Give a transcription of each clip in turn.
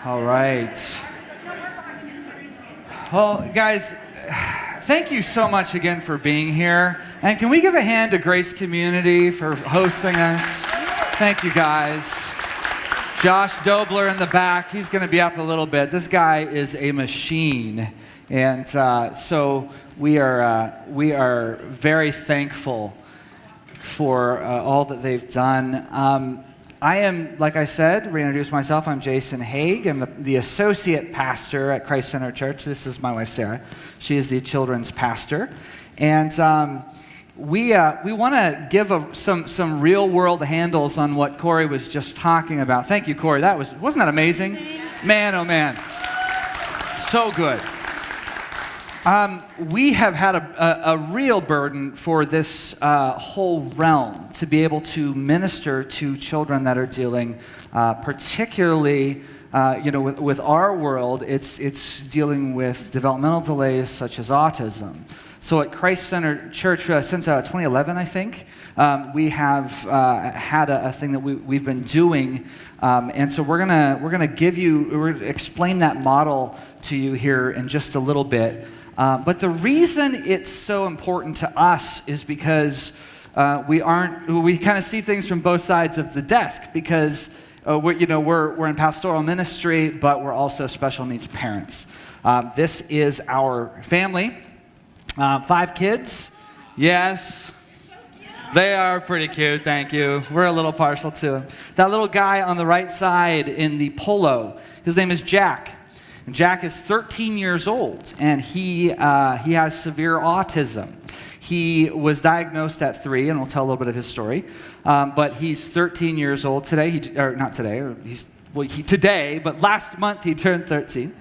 All right. Well, guys, thank you so much again for being here. And can we give a hand to Grace Community for hosting us? Thank you, guys. Josh Dobler in the back, he's going to be up a little bit. This guy is a machine. And so we are very thankful for all that they've done. I am, like I said, reintroduce myself. I'm Jason Hague. I'm the associate pastor at Christ Center Church. This is my wife, Sarah. She is the children's pastor. And we want to give some real-world handles on what Corey was just talking about. Thank you, Corey. Wasn't that amazing? Man, oh man. So good. We have had a real burden for this whole realm to be able to minister to children that are dealing, particularly, with our world, it's dealing with developmental delays such as autism. So at Christ Center Church, since 2011, I think, we have had a thing that we've been doing, and so we're gonna explain that model to you here in just a little bit. But the reason it's so important to us is because we kind of see things from both sides of the desk, because we're in pastoral ministry, but we're also special needs parents. This is our family, 5 kids. Yes, they are pretty cute. Thank you. We're a little partial to them. That little guy on the right side in the polo, his name is Jack. Jack is 13 years old, and he has severe autism. He was diagnosed at 3, and we'll tell a little bit of his story. But he's 13 years old today. Today, but last month he turned 13.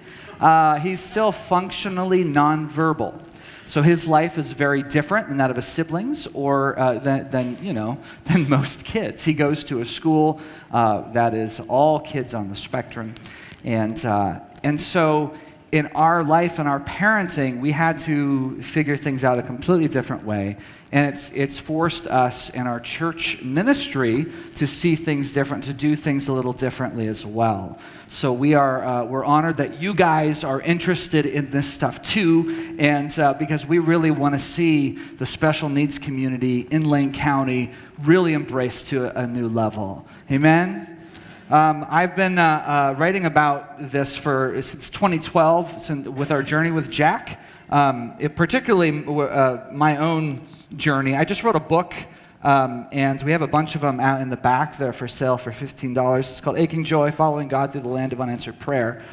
He's still functionally nonverbal. So his life is very different than that of his siblings, or than most kids. He goes to a school that is all kids on the spectrum, and so in our life and our parenting, we had to figure things out a completely different way. And it's forced us in our church ministry to see things different, to do things a little differently as well. So we're honored that you guys are interested in this stuff too, and because we really want to see the special needs community in Lane County really embraced to a new level. Amen? I've been writing about this since 2012, with our journey with Jack. Particularly my own journey. I just wrote a book, and we have a bunch of them out in the back. They're for sale for $15. It's called Aching Joy, Following God Through the Land of Unanswered Prayer.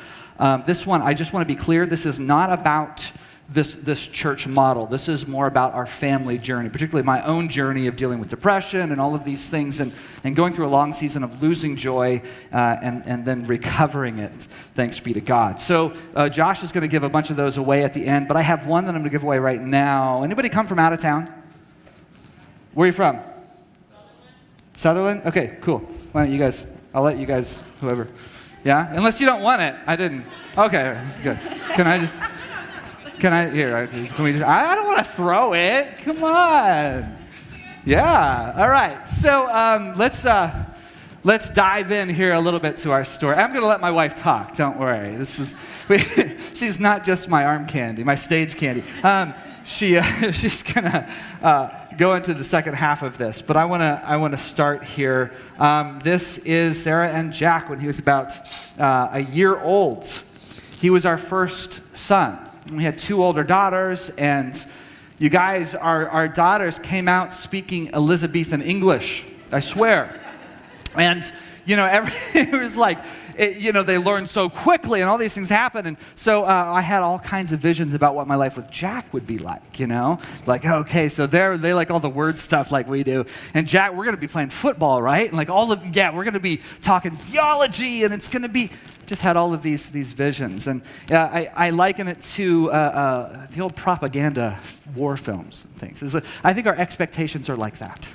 This one, I just want to be clear, this is not about this church model. This is more about our family journey, particularly my own journey of dealing with depression and all of these things, and going through a long season of losing joy and then recovering it, thanks be to God. So Josh is going to give a bunch of those away at the end, but I have one that I'm going to give away right now. Anybody come from out of town? Where are you from? Sutherland? Okay, cool. Why don't you guys, I'll let you guys, whoever. Yeah? Unless you don't want it. I didn't. Okay, that's good. I don't want to throw it. Come on. Yeah. All right. So let's dive in here a little bit to our story. I'm going to let my wife talk. Don't worry. She's not just my arm candy, my stage candy. She's going to go into the second half of this, but I want to start here. This is Sarah and Jack when he was about a year old. He was our first son. We had 2 older daughters, and you guys, our daughters came out speaking Elizabethan English, I swear. And, it was like, they learned so quickly, and all these things happened. And so I had all kinds of visions about what my life with Jack would be like, Like, okay, so they like all the word stuff like we do. And Jack, we're going to be playing football, right? And like we're going to be talking theology, and it's going to be... Just had all of these visions, and I liken it to the old propaganda war films and things. I think our expectations are like that.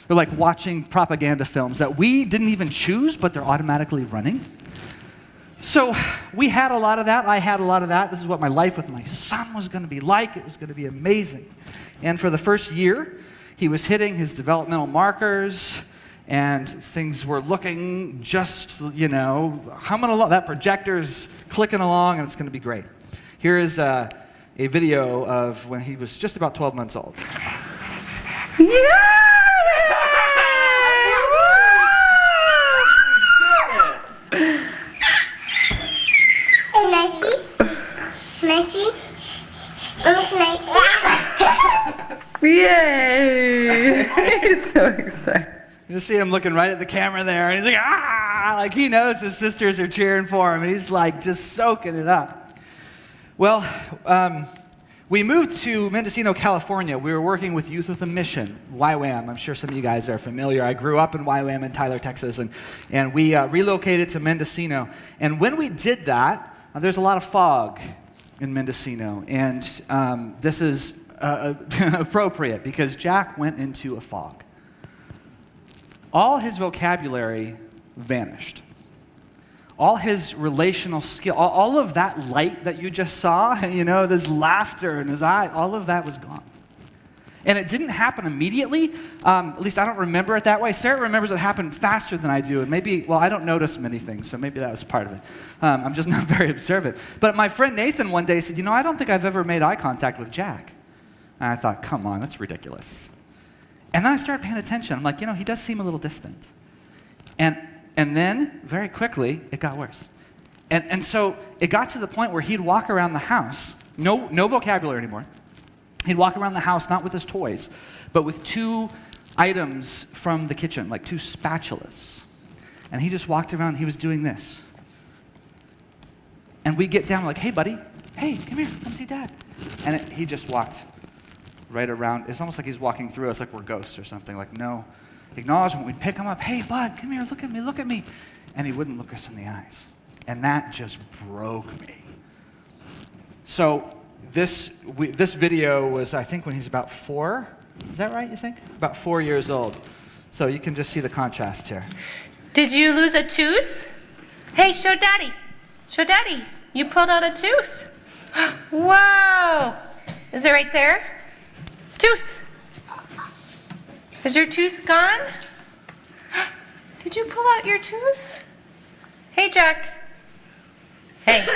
They're like watching propaganda films that we didn't even choose, but they're automatically running. So we had a lot of that. I had a lot of that. This is what my life with my son was going to be like. It was going to be amazing. And for the first year, he was hitting his developmental markers, and things were looking just, humming along. That projector's clicking along, and it's going to be great. Here is a video of when he was just about 12 months old. Yeah! Yay! He's so excited. You see him looking right at the camera there, and he's like, ah! Like he knows his sisters are cheering for him, and he's like just soaking it up. Well, we moved to Mendocino, California. We were working with Youth with a Mission, YWAM. I'm sure some of you guys are familiar. I grew up in YWAM in Tyler, Texas, and we relocated to Mendocino. And when we did that, there's a lot of fog in Mendocino, and this is appropriate because Jack went into a fog. All his vocabulary vanished. All his relational skill, all of that light that you just saw, this laughter in his eye, all of that was gone. And it didn't happen immediately. At least I don't remember it that way. Sarah remembers it happened faster than I do. And maybe, I don't notice many things, so maybe that was part of it. I'm just not very observant. But my friend Nathan one day said, I don't think I've ever made eye contact with Jack. And I thought, come on, that's ridiculous. And then I started paying attention. I'm like, he does seem a little distant. And then, very quickly, it got worse. And so it got to the point where he'd walk around the house, no vocabulary anymore. He'd walk around the house, not with his toys, but with two items from the kitchen, like two spatulas. And he just walked around, he was doing this. And we'd get down like, hey, buddy, hey, come here, come see Dad. And he just walked right around. It's almost like he's walking through us like we're ghosts or something, like no acknowledgement. We'd pick him up, hey, bud, come here, look at me. And he wouldn't look us in the eyes. And that just broke me. So this video was, I think, when he's about 4. Is that right, you think? About 4 years old. So you can just see the contrast here. Did you lose a tooth? Hey, show Daddy. Show Daddy. You pulled out a tooth. Whoa. Is it right there? Tooth. Is your tooth gone? Did you pull out your tooth? Hey, Jack. Hey.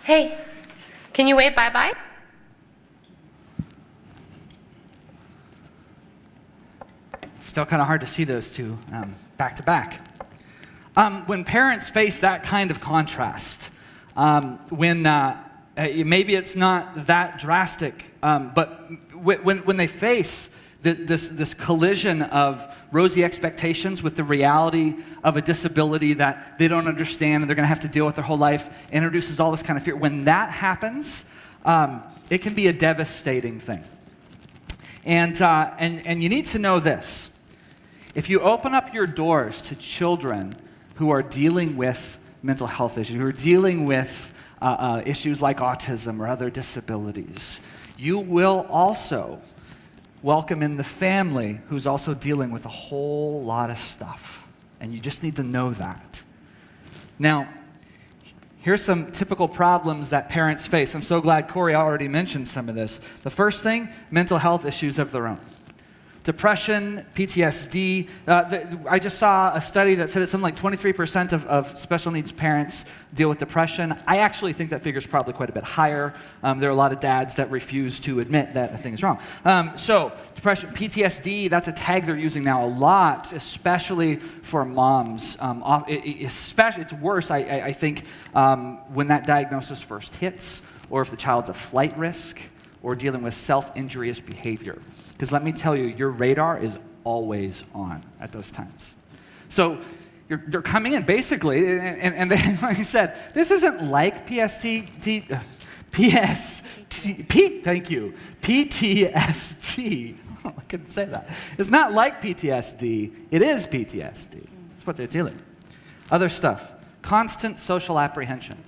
Hey. Can you wave bye-bye? Still kind of hard to see those two back to back. When parents face that kind of contrast, when maybe it's not that drastic, but when they face this collision of rosy expectations with the reality of a disability that they don't understand and they're going to have to deal with their whole life, introduces all this kind of fear. When that happens, it can be a devastating thing. And you need to know this. If you open up your doors to children who are dealing with mental health issues, who are dealing with issues like autism or other disabilities, you will also welcome in the family who's also dealing with a whole lot of stuff. And you just need to know that. Now, here's some typical problems that parents face. I'm so glad Corey already mentioned some of this. The first thing, mental health issues of their own. Depression, PTSD. I just saw a study that said it's something like 23% of special needs parents deal with depression. I actually think that figure is probably quite a bit higher. There are a lot of dads that refuse to admit that a thing is wrong. So depression, PTSD, that's a tag they're using now a lot, especially for moms. It's worse, I think, when that diagnosis first hits, or if the child's a flight risk, or dealing with self-injurious behavior. Because let me tell you, your radar is always on at those times. So they're coming in basically, and they, like I said, this isn't like PTSD. Oh, I couldn't say that. It's not like PTSD. It is PTSD. That's what they're dealing with. Other stuff, constant social apprehension.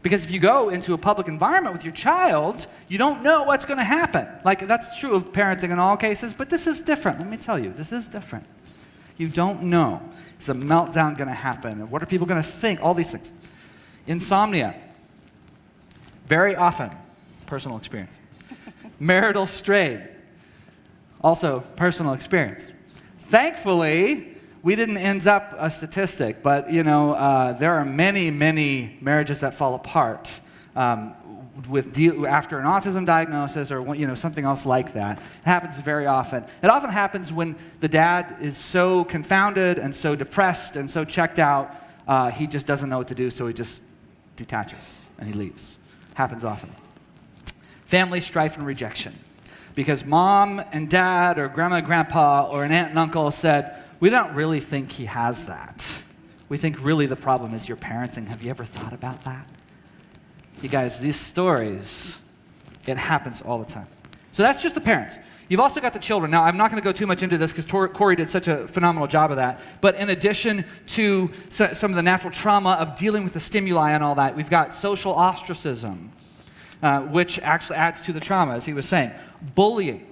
Because if you go into a public environment with your child, you don't know what's going to happen. Like, that's true of parenting in all cases, but this is different. Let me tell you, this is different. You don't know. Is a meltdown going to happen? And what are people going to think? All these things. Insomnia. Very often, personal experience. Marital strain. Also, personal experience. Thankfully, we didn't end up a statistic, but there are many, many marriages that fall apart after an autism diagnosis or something else like that. It happens very often. It often happens when the dad is so confounded and so depressed and so checked out, he just doesn't know what to do, so he just detaches and he leaves. Happens often. Family strife and rejection. Because mom and dad or grandma and grandpa or an aunt and uncle said, we don't really think he has that. We think really the problem is your parenting. Have you ever thought about that? You guys, these stories, it happens all the time. So that's just the parents. You've also got the children. Now, I'm not going to go too much into this because Corey did such a phenomenal job of that. But in addition to some of the natural trauma of dealing with the stimuli and all that, we've got social ostracism, which actually adds to the trauma, as he was saying. Bullying.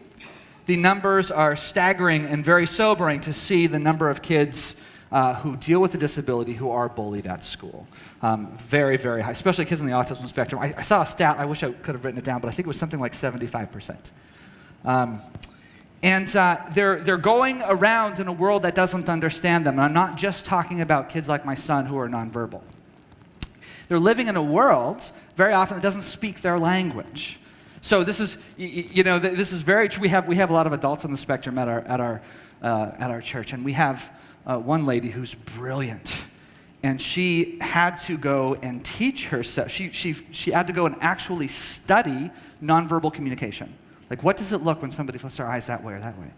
The numbers are staggering and very sobering to see the number of kids who deal with a disability who are bullied at school. Very, very high, especially kids on the autism spectrum. I saw a stat, I wish I could have written it down, but I think it was something like 75%. They're going around in a world that doesn't understand them. And I'm not just talking about kids like my son who are nonverbal. They're living in a world, very often, that doesn't speak their language. So this is, this is very true. We have a lot of adults on the spectrum at our church, and we have one lady who's brilliant, and she had to go and teach herself. She had to go and actually study nonverbal communication. Like, what does it look when somebody flips their eyes that way or that way?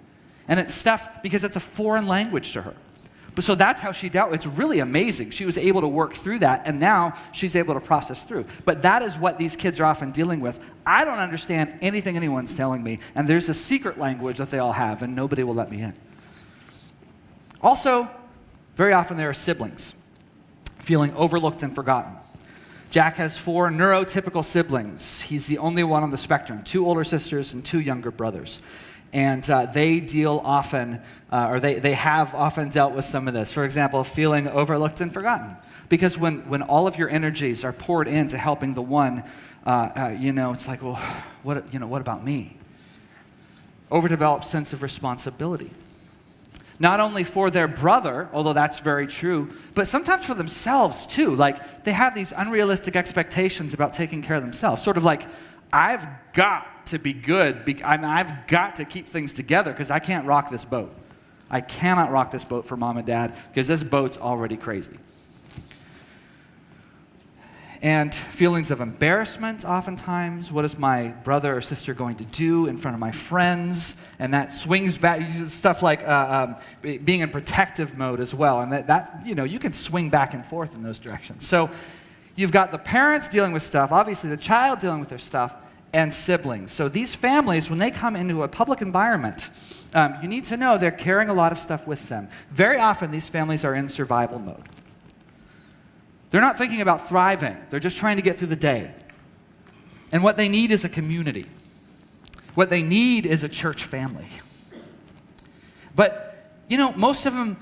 And it's stuff because it's a foreign language to her. But so that's how she dealt. It's really amazing. She was able to work through that, and now she's able to process through. But that is what these kids are often dealing with. I don't understand anything anyone's telling me, and there's a secret language that they all have, and nobody will let me in. Also, very often there are siblings feeling overlooked and forgotten. Jack has 4 neurotypical siblings. He's the only one on the spectrum, 2 older sisters and 2 younger brothers. And they deal often, or they have often dealt with some of this. For example, feeling overlooked and forgotten. Because when all of your energies are poured into helping the one, it's like, well, what about me? Overdeveloped sense of responsibility. Not only for their brother, although that's very true, but sometimes for themselves too. Like, they have these unrealistic expectations about taking care of themselves. Sort of like, I've got to be good. I've got to keep things together because I can't rock this boat. I cannot rock this boat for mom and dad because this boat's already crazy. And feelings of embarrassment oftentimes. What is my brother or sister going to do in front of my friends? And that swings back, stuff like being in protective mode as well. And that you can swing back and forth in those directions. So you've got the parents dealing with stuff, obviously the child dealing with their stuff, and siblings. So these families, when they come into a public environment, you need to know they're carrying a lot of stuff with them. Very often these families are in survival mode. They're not thinking about thriving. They're just trying to get through the day. And what they need is a community. What they need is a church family. But, most of them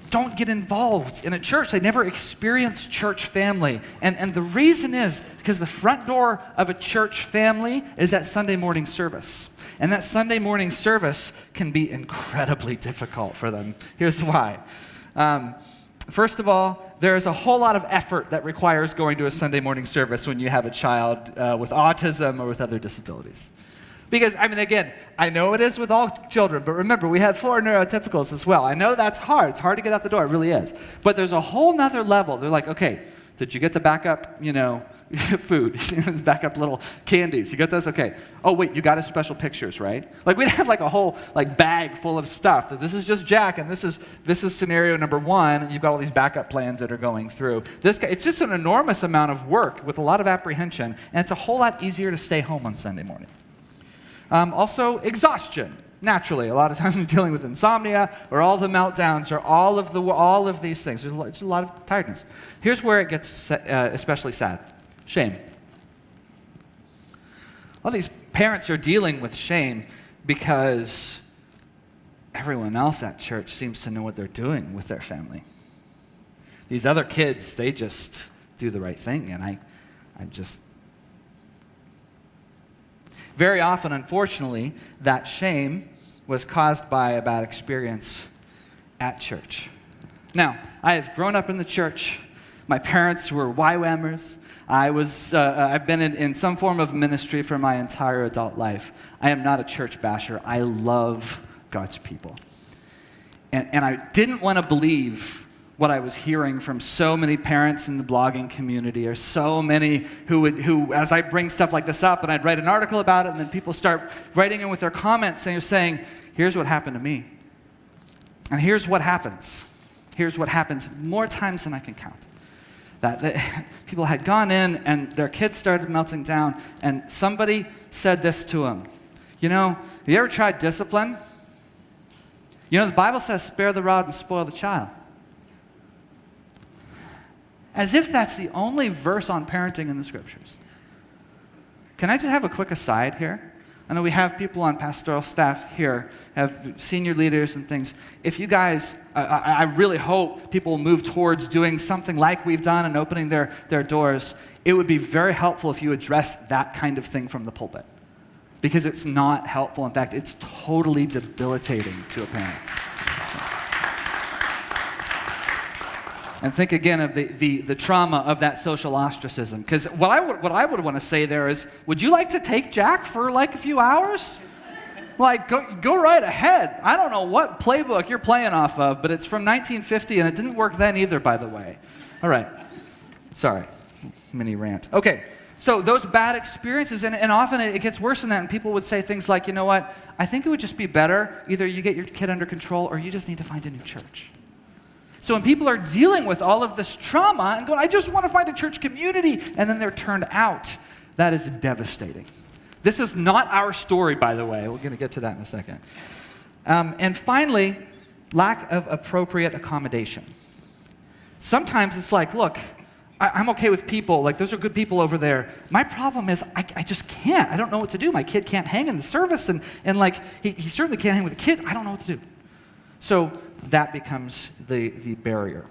don't get involved in a church. They never experience church family. And the reason is because the front door of a church family is that Sunday morning service. And that Sunday morning service can be incredibly difficult for them. Here's why. First of all, there's a whole lot of effort that requires going to a Sunday morning service when you have a child with autism or with other disabilities. Because, again, I know it is with all children, but remember, we have 4 neurotypicals as well. I know that's hard. It's hard to get out the door. It really is. But there's a whole nother level. They're like, okay, did you get the backup, food, backup little candies? You got those? Okay. Oh, wait, you got his special pictures, right? Like, we'd have a whole bag full of stuff. This is just Jack, and this is scenario number 1, and you've got all these backup plans that are going through. It's just an enormous amount of work with a lot of apprehension, and it's a whole lot easier to stay home on Sunday morning. Also, exhaustion. Naturally, a lot of times we're dealing with insomnia or all the meltdowns or all of these things. There's a lot of tiredness. Here's where it gets especially sad. Shame. A lot of these parents are dealing with shame because everyone else at church seems to know what they're doing with their family. These other kids, they just do the right thing, and I'm just... Very often, unfortunately, that shame was caused by a bad experience at church. Now, I have grown up in the church. My parents were YWAMers. I've been in some form of ministry for my entire adult life. I am not a church basher. I love God's people. And I didn't want to believe what I was hearing from so many parents in the blogging community, or so many who, as I bring stuff like this up and I'd write an article about it, and then people start writing in with their comments saying, here's what happened to me. And here's what happens. Here's what happens more times than I can count. That people had gone in and their kids started melting down, and somebody said this to them. Have you ever tried discipline? The Bible says, spare the rod and spoil the child. As if that's the only verse on parenting in the scriptures. Can I just have a quick aside here? I know we have people on pastoral staffs here, have senior leaders and things. If you guys, I really hope people will move towards doing something like we've done and opening their doors. It would be very helpful if you address that kind of thing from the pulpit. Because it's not helpful. In fact, it's totally debilitating to a parent. And think again of the trauma of that social ostracism. Because what I would want to say there is, would you like to take Jack for like a few hours? Like, go right ahead. I don't know what playbook you're playing off of, but it's from 1950, and it didn't work then either, by the way. All right. Sorry. Mini rant. Okay. So those bad experiences, and often it gets worse than that, and people would say things like, you know what, I think it would just be better, either you get your kid under control, or you just need to find a new church. So when people are dealing with all of this trauma and going, I just want to find a church community, and then they're turned out, that is devastating. This is not our story, by the way. We're going to get to that in a second. And finally, lack of appropriate accommodation. Sometimes it's like, look, I'm okay with people, like those are good people over there. My problem is I just can't. I don't know what to do. My kid can't hang in the service, and like he certainly can't hang with the kids. I don't know what to do. So that becomes the barrier.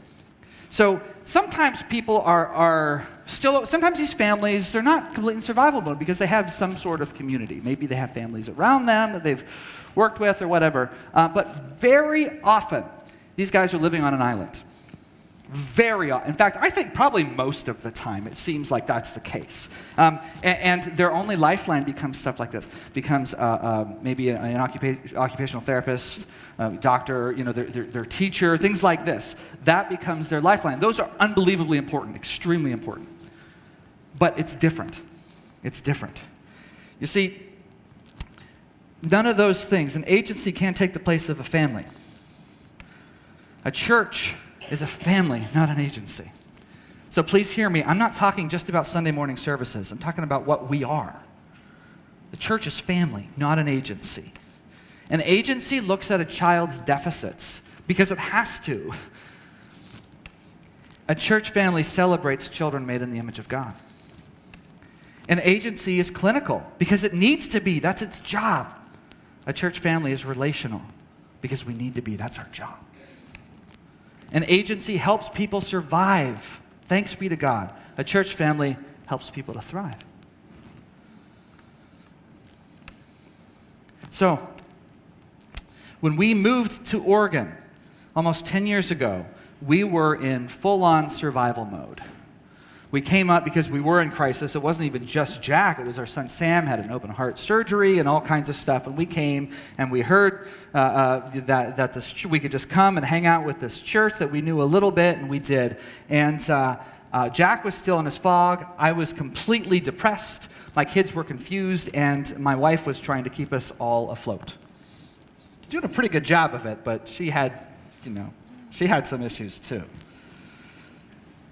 So sometimes people are still, sometimes these families, they're not completely in survival mode because they have some sort of community. Maybe they have families around them that they've worked with or whatever. But very often, these guys are living on an island. Very often. In fact, I think probably most of the time it seems like that's the case. And their only lifeline becomes stuff like this. Becomes maybe an occupational therapist, doctor, their teacher, things like this. That becomes their lifeline. Those are unbelievably important, extremely important. But it's different. It's different. You see, none of those things, an agency can't take the place of a family. A church is a family, not an agency. So please hear me. I'm not talking just about Sunday morning services. I'm talking about what we are. The church is family, not an agency. An agency looks at a child's deficits because it has to. A church family celebrates children made in the image of God. An agency is clinical because it needs to be. That's its job. A church family is relational because we need to be. That's our job. An agency helps people survive. Thanks be to God. A church family helps people to thrive. So, when we moved to Oregon almost 10 years ago, we were in full-on survival mode. We came up because we were in crisis. It wasn't even just Jack. It was our son Sam had an open heart surgery and all kinds of stuff. And we came and we heard that this, we could just come and hang out with this church that we knew a little bit, and we did. And Jack was still in his fog. I was completely depressed. My kids were confused, and my wife was trying to keep us all afloat. She's doing a pretty good job of it, but she had some issues too.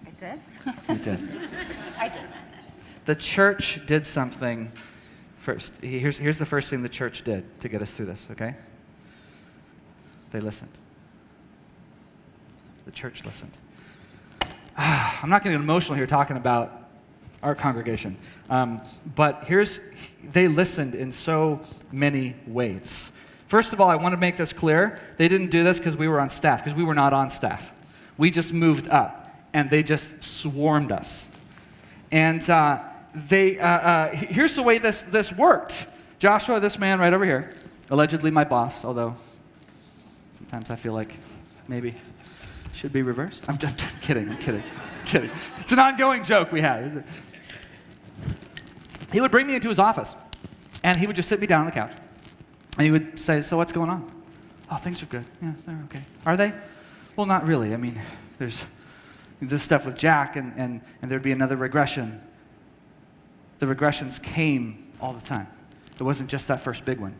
You did. I did. The church did something first. Here's the first thing the church did to get us through this, okay? They listened. The church listened. I'm not going to get emotional here talking about our congregation, but they listened in so many ways. First of all, I want to make this clear. They didn't do this because we were on staff, because we were not on staff. We just moved up. And they just swarmed us. And here's the way this worked. Joshua, this man right over here, allegedly my boss, although sometimes I feel like maybe should be reversed. I'm just kidding. It's an ongoing joke we have. Is it? He would bring me into his office, and he would just sit me down on the couch, and he would say, so what's going on? Oh, things are good. Yeah, they're okay. Are they? Well, not really. I mean, there's this stuff with Jack, and there'd be another regression. The regressions came all the time. It wasn't just that first big one.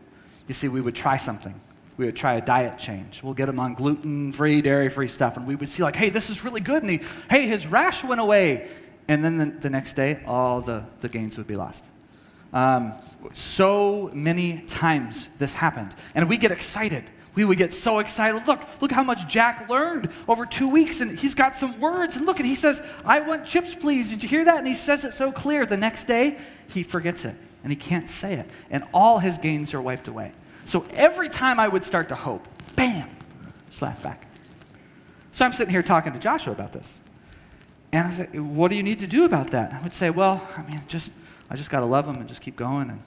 You see, we would try something. We would try a diet change. We'll get him on gluten-free, dairy-free stuff, and we would see like, hey, this is really good, and his rash went away. And then the next day, all the gains would be lost. So many times this happened. And we get excited. We would get so excited. Look how much Jack learned over 2 weeks, and he's got some words. And look, and he says, I want chips, please. Did you hear that? And he says it so clear. The next day, he forgets it, and he can't say it. And all his gains are wiped away. So every time I would start to hope, bam, slap back. So I'm sitting here talking to Joshua about this. And I said, what do you need to do about that? I would say, well, I mean, I just got to love him and just keep going and,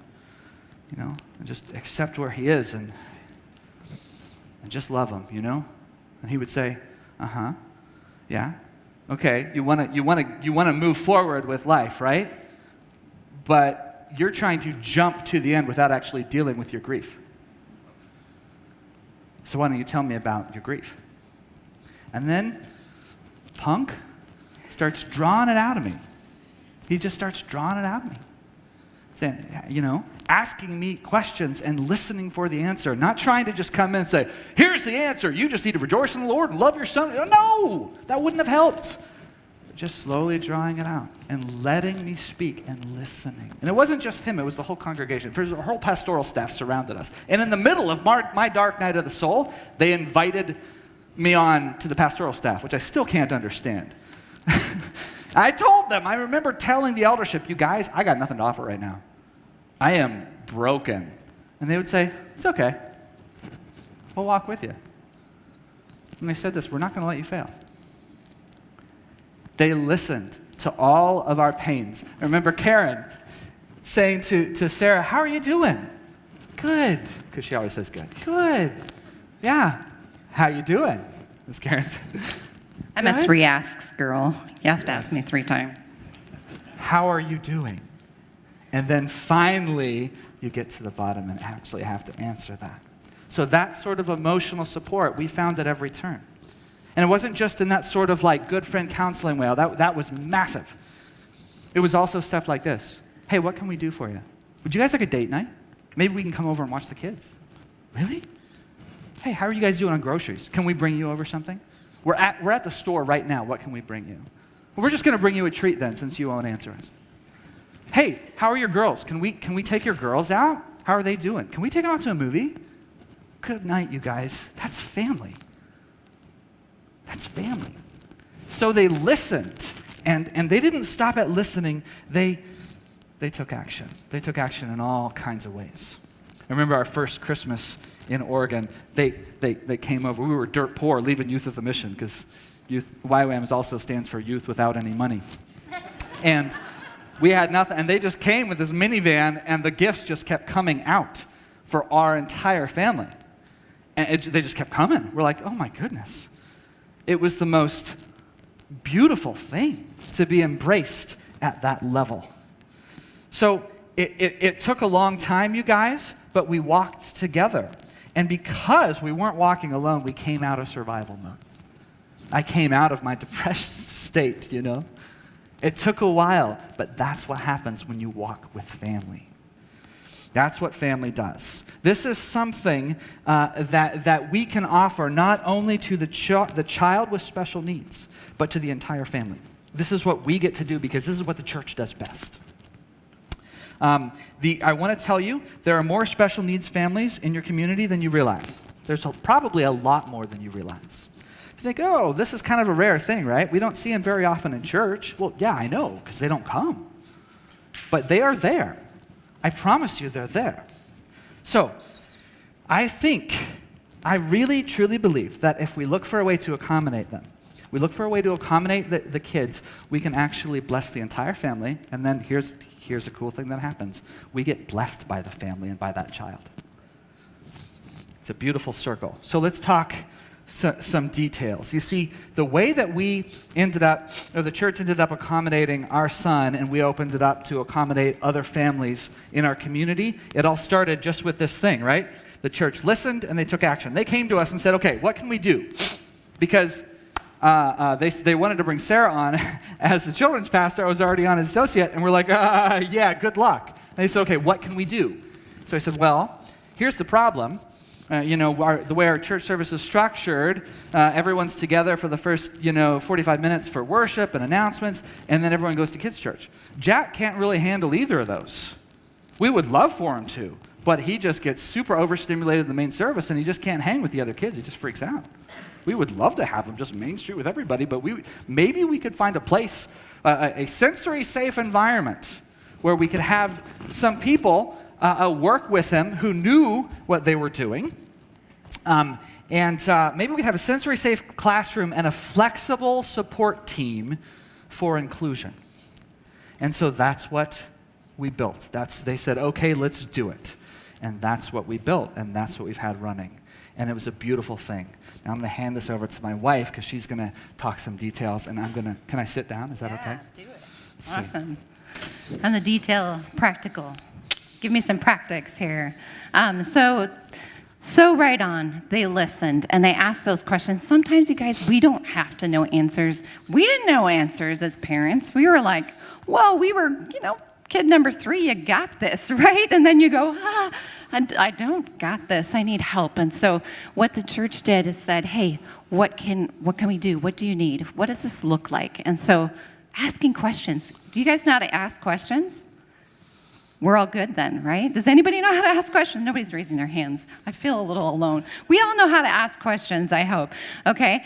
and just accept where he is and just love him, And he would say, yeah, okay, you want to move forward with life, right? But you're trying to jump to the end without actually dealing with your grief. So why don't you tell me about your grief? And then Punk starts drawing it out of me. He just starts drawing it out of me. Saying, asking me questions and listening for the answer. Not trying to just come in and say, here's the answer. You just need to rejoice in the Lord and love your son. No, that wouldn't have helped. Just slowly drawing it out and letting me speak and listening. And it wasn't just him, it was the whole congregation. Our whole pastoral staff surrounded us. And in the middle of my dark night of the soul, they invited me on to the pastoral staff, which I still can't understand. I told them, I remember telling the eldership, you guys, I got nothing to offer right now. I am broken. And they would say, it's okay. We'll walk with you. And they said this, we're not going to let you fail. They listened to all of our pains. I remember Karen saying to Sarah, how are you doing? Good. Because she always says good. Good. Yeah. How you doing? As Karen said. I'm a 3 asks girl. You have to ask me 3 times. How are you doing? And then finally, you get to the bottom and actually have to answer that. So that sort of emotional support, we found at every turn. And it wasn't just in that sort of like good friend counseling way. That was massive. It was also stuff like this. Hey, what can we do for you? Would you guys like a date night? Maybe we can come over and watch the kids. Really? Hey, how are you guys doing on groceries? Can we bring you over something? We're at the store right now. What can we bring you? Well, we're just going to bring you a treat then, since you won't answer us. Hey, how are your girls? Can we take your girls out? How are they doing? Can we take them out to a movie? Good night, you guys. That's family. That's family. So they listened, and they didn't stop at listening. They took action. They took action in all kinds of ways. I remember our first Christmas in Oregon. They came over. We were dirt poor, leaving Youth with a Mission, because YWAM also stands for Youth Without Any Money. And we had nothing, and they just came with this minivan, and the gifts just kept coming out for our entire family. And they just kept coming. We're like, oh my goodness. It was the most beautiful thing to be embraced at that level. So it took a long time, you guys, but we walked together. And because we weren't walking alone, we came out of survival mode. I came out of my depressed state, It took a while, but that's what happens when you walk with family. That's what family does. This is something that we can offer not only to the child with special needs, but to the entire family. This is what we get to do because this is what the church does best. I want to tell you, there are more special needs families in your community than you realize. There's probably a lot more than you realize. You think, oh, this is kind of a rare thing, right? We don't see them very often in church. Well, yeah, I know, because they don't come. But they are there. I promise you they're there. So, I really, truly believe that if we look for a way to accommodate them, we look for a way to accommodate the kids, we can actually bless the entire family, and then here's a cool thing that happens. We get blessed by the family and by that child. It's a beautiful circle. So let's talk some details. You see, the way that the church ended up accommodating our son, and we opened it up to accommodate other families in our community, it all started just with this thing, right? The church listened and they took action. They came to us and said, okay, what can we do? Because they wanted to bring Sarah on as the children's pastor. I was already on as associate, and we're like, yeah, good luck. And they said, okay, what can we do? So I said, well, here's the problem. The way our church service is structured, everyone's together for the first, 45 minutes for worship and announcements, and then everyone goes to kids' church. Jack can't really handle either of those. We would love for him to, but he just gets super overstimulated in the main service, and he just can't hang with the other kids. He just freaks out. We would love to have him just Main Street with everybody, but maybe we could find a place, a sensory-safe environment where we could have some people work with him who knew what they were doing. And maybe we could have a sensory-safe classroom and a flexible support team for inclusion. And so that's what we built. They said, okay, let's do it. And that's what we built, and that's what we've had running. And it was a beautiful thing. Now I'm going to hand this over to my wife because she's going to talk some details, and can I sit down? Is that okay? Do it. Sweet. Awesome. I'm the detail practical. Give me some practice here. So right on, they listened and they asked those questions. Sometimes, you guys, we don't have to know answers. We didn't know answers as parents. We were like, whoa, we were, kid number 3, you got this, right? And then you go, I don't got this. I need help. And so what the church did is said, hey, what can we do? What do you need? What does this look like? And so asking questions. Do you guys know how to ask questions? We're all good then, right? Does anybody know how to ask questions? Nobody's raising their hands. I feel a little alone. We all know how to ask questions, I hope. Okay?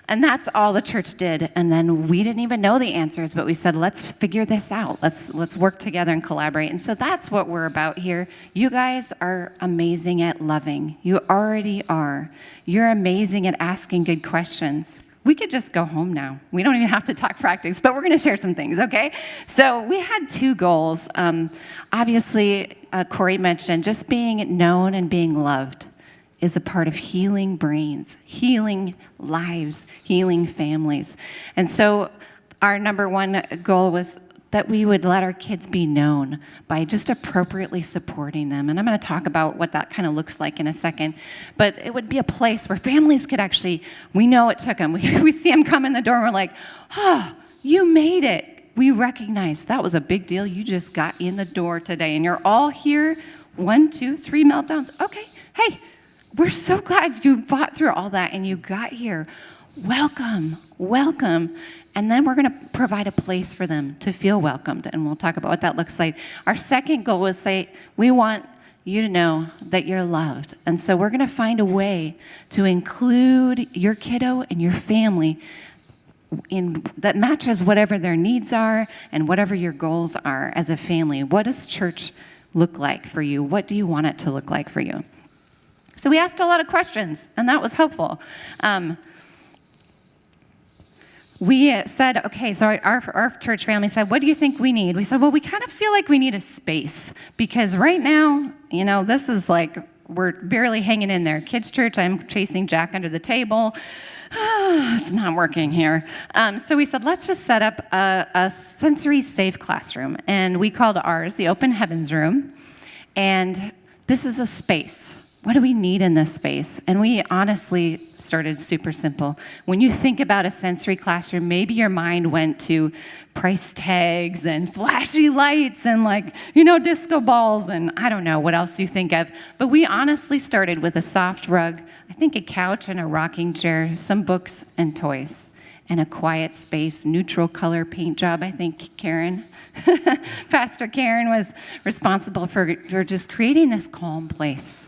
And that's all the church did. And then we didn't even know the answers, but we said, let's figure this out. Let's work together and collaborate. And so that's what we're about here. You guys are amazing at loving. You already are. You're amazing at asking good questions. We could just go home now. We don't even have to talk practice, but we're going to share some things, okay? So we had 2 goals. Obviously, Corey mentioned just being known and being loved is a part of healing brains, healing lives, healing families. And so our number 1 goal was that we would let our kids be known by just appropriately supporting them. And I'm going to talk about what that kind of looks like in a second. But it would be a place where families could actually, we know it took them. We see them come in the door and we're like, oh, you made it. We recognize that was a big deal. You just got in the door today and you're all here. 1, 2, 3 meltdowns. Okay, hey, we're so glad you fought through all that and you got here. Welcome, welcome. And then we're going to provide a place for them to feel welcomed, and we'll talk about what that looks like. Our second goal was say, we want you to know that you're loved. And so we're going to find a way to include your kiddo and your family that matches whatever their needs are and whatever your goals are as a family. What does church look like for you? What do you want it to look like for you? So we asked a lot of questions, and that was helpful. We said, okay, so our church family said, what do you think we need? We said, well, we kind of feel like we need a space because right now, this is like, we're barely hanging in there. Kids' church, I'm chasing Jack under the table. It's not working here. So we said, let's just set up a sensory-safe classroom. And we called ours the Open Heavens Room. And this is a space. What do we need in this space? And we honestly started super simple. When you think about a sensory classroom, maybe your mind went to price tags and flashy lights and disco balls and I don't know what else you think of. But we honestly started with a soft rug, I think a couch and a rocking chair, some books and toys, and a quiet space, neutral color paint job. I think Karen, Pastor Karen was responsible for just creating this calm place.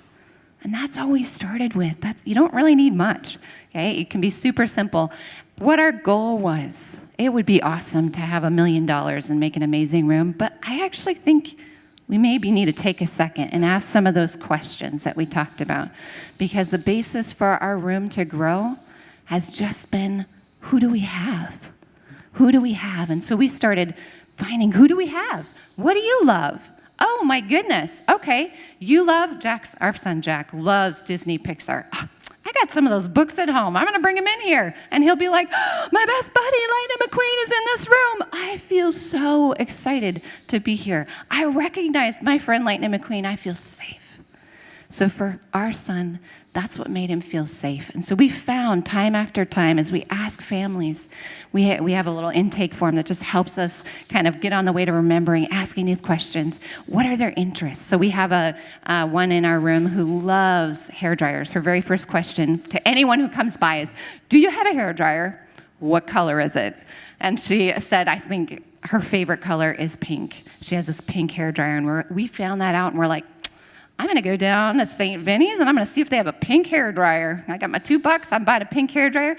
And that's all we started with. You don't really need much, okay? It can be super simple. What our goal was, it would be awesome to have $1 million and make an amazing room, but I actually think we maybe need to take a second and ask some of those questions that we talked about, because the basis for our room to grow has just been, who do we have? Who do we have? And so we started finding, who do we have? What do you love? Oh my goodness. Okay. You love our son Jack loves Disney Pixar. I got some of those books at home. I'm going to bring him in here. And he'll be like, oh, my best buddy, Lightning McQueen, is in this room. I feel so excited to be here. I recognize my friend Lightning McQueen. I feel safe. So for our son, that's what made him feel safe. And so we found time after time as we ask families, we have a little intake form that just helps us kind of get on the way to remembering, asking these questions. What are their interests? So we have a one in our room who loves hair dryers. Her very first question to anyone who comes by is, do you have a hair dryer? What color is it? And she said, I think her favorite color is pink. She has this pink hair dryer, and we found that out, and we're like, I'm going to go down to St. Vinny's, and I'm going to see if they have a pink hair dryer. I got my $2. I'm buying a pink hair dryer.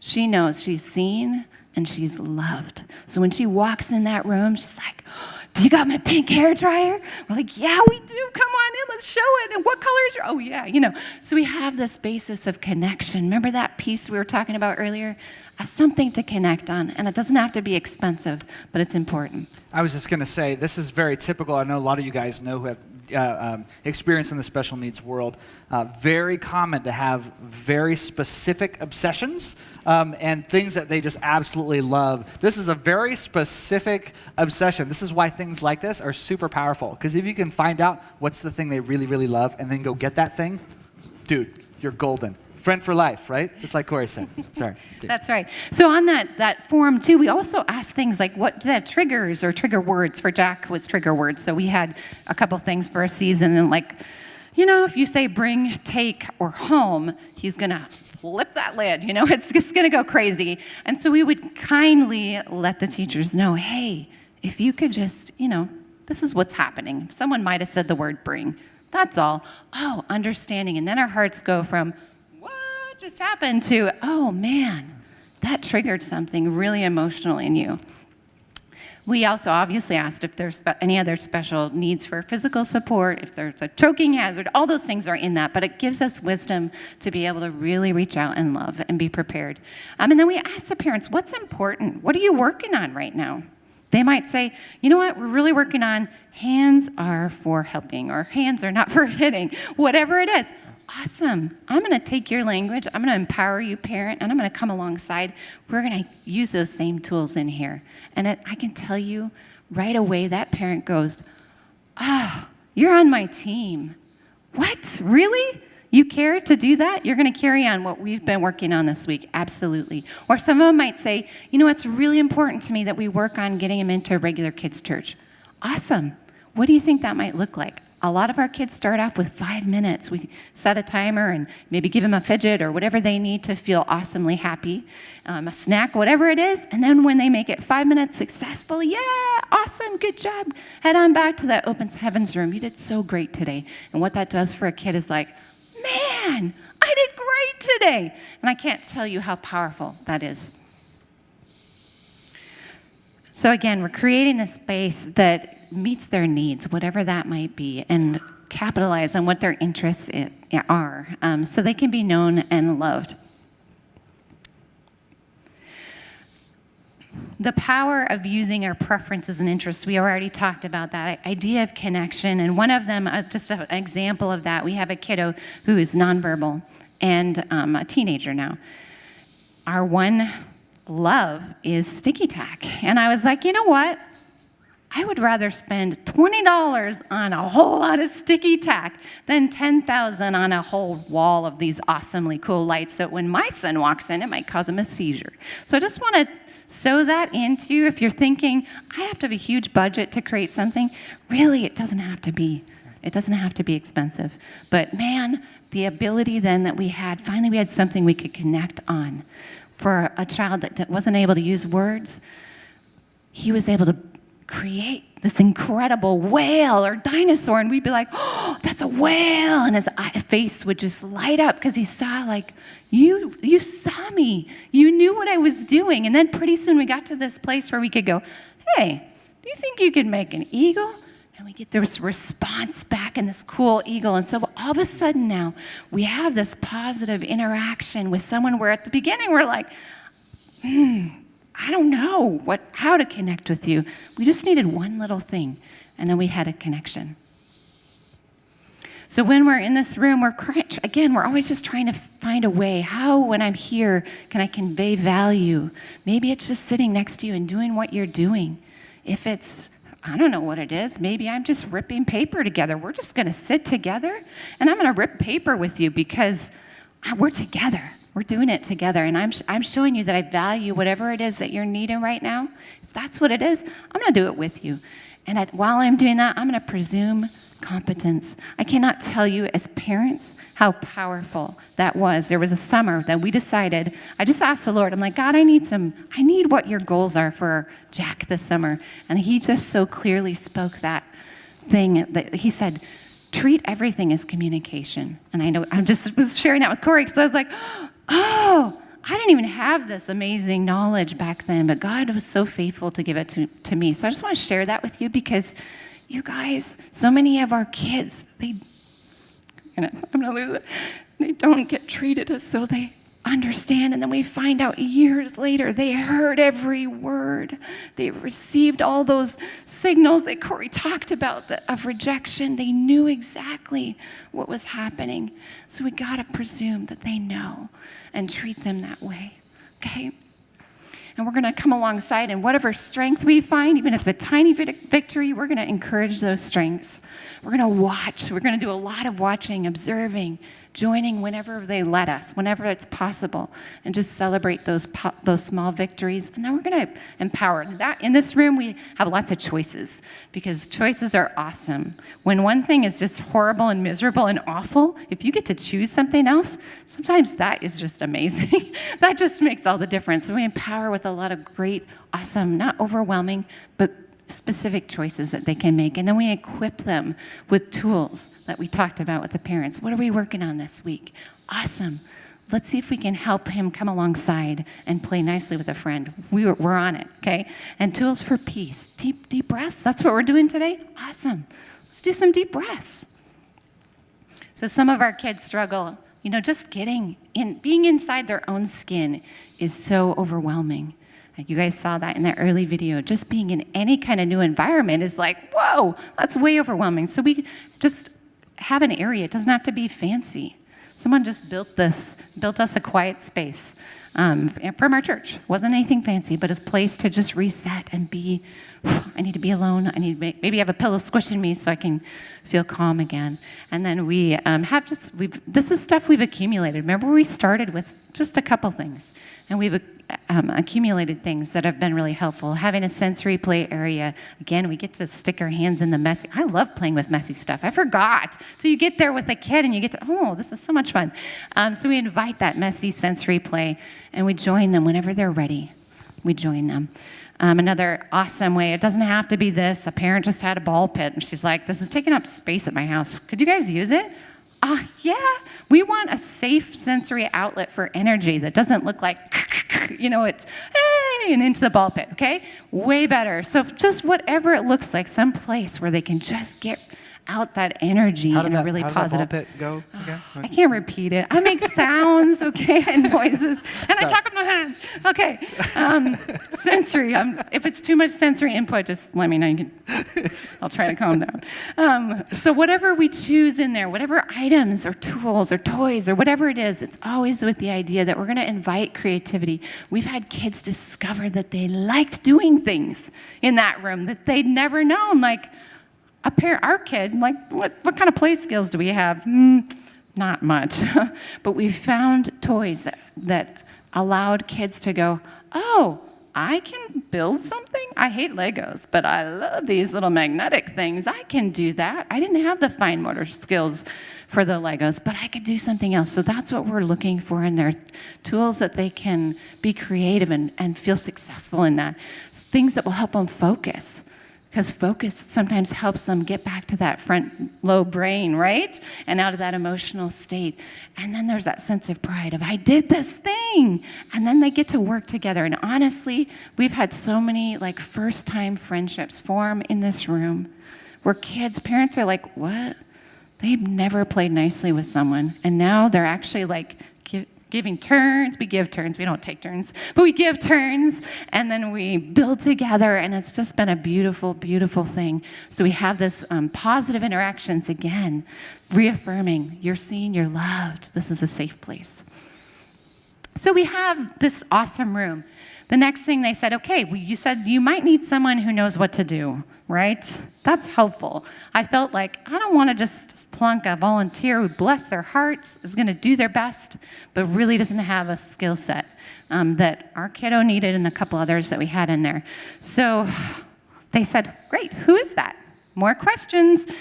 She knows she's seen and she's loved. So when she walks in that room, she's like, do you got my pink hair dryer? We're like, yeah, we do. Come on in. Let's show it. And what color is your? Oh, yeah. So we have this basis of connection. Remember that piece we were talking about earlier? Something to connect on. And it doesn't have to be expensive, but it's important. I was just going to say, this is very typical. I know a lot of you guys know who have experience in the special needs world. Very common to have very specific obsessions and things that they just absolutely love. This is a very specific obsession. This is why things like this are super powerful. Because if you can find out what's the thing they really, really love and then go get that thing, dude, you're golden. Friend for life, right? Just like Corey said. Sorry. That's right. So on that form, too, we also asked things like what triggers or trigger words. For Jack was trigger words. So we had a couple things for a season. And like, if you say bring, take, or home, he's going to flip that lid. It's just going to go crazy. And so we would kindly let the teachers know, hey, if you could just, this is what's happening. Someone might have said the word bring. That's all. Oh, understanding. And then our hearts go from, just happened to, oh man, that triggered something really emotional in you. We also obviously asked if there's any other special needs for physical support, if there's a choking hazard, all those things are in that, but it gives us wisdom to be able to really reach out and love and be prepared. And then we asked the parents, what's important? What are you working on right now? They might say, you know what, we're really working on hands are for helping, or hands are not for hitting, whatever it is. Awesome. I'm going to take your language. I'm going to empower you, parent, and I'm going to come alongside. We're going to use those same tools in here. And I can tell you right away that parent goes, oh, you're on my team. What? Really? You care to do that? You're going to carry on what we've been working on this week. Absolutely. Or some of them might say, it's really important to me that we work on getting him into regular kids' church. Awesome. What do you think that might look like? A lot of our kids start off with 5 minutes. We set a timer and maybe give them a fidget or whatever they need to feel awesomely happy, a snack, whatever it is. And then when they make it 5 minutes successfully, yeah, awesome, good job. Head on back to that open heavens room. You did so great today. And what that does for a kid is like, man, I did great today. And I can't tell you how powerful that is. So again, we're creating a space that meets their needs, whatever that might be, and capitalize on what their interests are, so they can be known and loved. The power of using our preferences and interests, we already talked about that idea of connection, and one of them, just an example of that, we have a kiddo who is nonverbal and a teenager now. Our one love is sticky tack, and I was like, you know what? I would rather spend $20 on a whole lot of sticky tack than $10,000 on a whole wall of these awesomely cool lights that when my son walks in, it might cause him a seizure. So I just want to sew that into you. If you're thinking, I have to have a huge budget to create something, really, it doesn't have to be. It doesn't have to be expensive. But man, the ability then that we had, finally we had something we could connect on. For a child that wasn't able to use words, he was able to create this incredible whale or dinosaur, and we'd be like, oh, that's a whale, and his face would just light up because he saw, like, you saw me. You knew what I was doing. And then pretty soon we got to this place where we could go, hey, do you think you could make an eagle? And we get this response back in this cool eagle. And so all of a sudden now we have this positive interaction with someone where at the beginning we're like, I don't know how to connect with you. We just needed one little thing, and then we had a connection. So when we're in this room, we're always just trying to find a way. How, when I'm here, can I convey value? Maybe it's just sitting next to you and doing what you're doing. If it's, I don't know what it is, maybe I'm just ripping paper together. We're just going to sit together, and I'm going to rip paper with you because we're together. We're doing it together, and I'm showing you that I value whatever it is that you're needing right now. If that's what it is, I'm going to do it with you. And while I'm doing that, I'm going to presume competence. I cannot tell you as parents how powerful that was. There was a summer that we decided, I just asked the Lord, I'm like, God, I need what your goals are for Jack this summer. And he just so clearly spoke that thing that he said, treat everything as communication. And I know I just was sharing that with Corey because I was like, oh, I didn't even have this amazing knowledge back then, but God was so faithful to give it to me. So I just want to share that with you because you guys, so many of our kids, I'm gonna lose it. They don't get treated as though they understand, and then we find out years later they heard every word. They received all those signals that Corey talked about of rejection. They knew exactly what was happening. So we gotta presume that they know and treat them that way, okay? And we're going to come alongside, and whatever strength we find, even if it's a tiny victory, we're going to encourage those strengths. We're going to watch. We're going to do a lot of watching, observing, joining whenever they let us, whenever it's possible, and just celebrate those small victories. And then we're going to empower. That in this room, we have lots of choices because choices are awesome. When one thing is just horrible and miserable and awful, if you get to choose something else, sometimes that is just amazing. That just makes all the difference. So we empower with a lot of great, awesome, not overwhelming, but specific choices that they can make. And then we equip them with tools that we talked about with the parents. What are we working on this week? Awesome. Let's see if we can help him come alongside and play nicely with a friend. We're on it, okay? And tools for peace. Deep breaths. That's what we're doing today? Awesome. Let's do some deep breaths. So some of our kids struggle, just being inside their own skin is so overwhelming. You guys saw that in that early video. Just being in any kind of new environment is like, whoa, that's way overwhelming. So we just have an area. It doesn't have to be fancy. Someone just built us a quiet space from our church. It wasn't anything fancy, but a place to just reset and be, I need to be alone. I need to maybe have a pillow squishing me so I can feel calm again. And then we this is stuff we've accumulated. Remember, we started with just a couple things, and we've accumulated things that have been really helpful. Having a sensory play area. Again, we get to stick our hands in the messy. I love playing with messy stuff. I forgot. So you get there with a kid and you get to, this is so much fun. So we invite that messy sensory play, and we join them whenever they're ready. We join them. Another awesome way, it doesn't have to be this. A parent just had a ball pit, and she's like, this is taking up space at my house. Could you guys use it? Yeah. We want a safe sensory outlet for energy that doesn't look like, it's, hey, and into the ball pit, okay? Way better. So just whatever it looks like, some place where they can just get out that energy in a really positive. How did that ball pit go again? I can't repeat it. I make sounds, okay, and noises, and I talk with my hands. Okay, sensory. If it's too much sensory input, just let me know. I'll try to calm down. So whatever we choose in there, whatever items or tools or toys or whatever it is, it's always with the idea that we're going to invite creativity. We've had kids discover that they liked doing things in that room that they'd never known, like. Our kid, like, what kind of play skills do we have? Not much. But we found toys that allowed kids to go, oh, I can build something? I hate Legos, but I love these little magnetic things. I can do that. I didn't have the fine motor skills for the Legos, but I could do something else. So that's what we're looking for in their tools, that they can be creative and feel successful in that. Things that will help them focus. Because focus sometimes helps them get back to that front lobe brain, right? And out of that emotional state. And then there's that sense of pride of, I did this thing. And then they get to work together. And honestly, we've had so many first-time friendships form in this room where parents are like, what? They've never played nicely with someone. And now they're actually giving turns. We give turns. We don't take turns, but we give turns, and then we build together, and it's just been a beautiful, beautiful thing. So we have this positive interactions again, reaffirming you're seen, you're loved. This is a safe place. So we have this awesome room. The next thing they said, okay, well, you said you might need someone who knows what to do, right? That's helpful. I felt like I don't want to just plunk a volunteer who, bless their hearts, is going to do their best, but really doesn't have a skill set that our kiddo needed and a couple others that we had in there. So they said, great, who is that? More questions.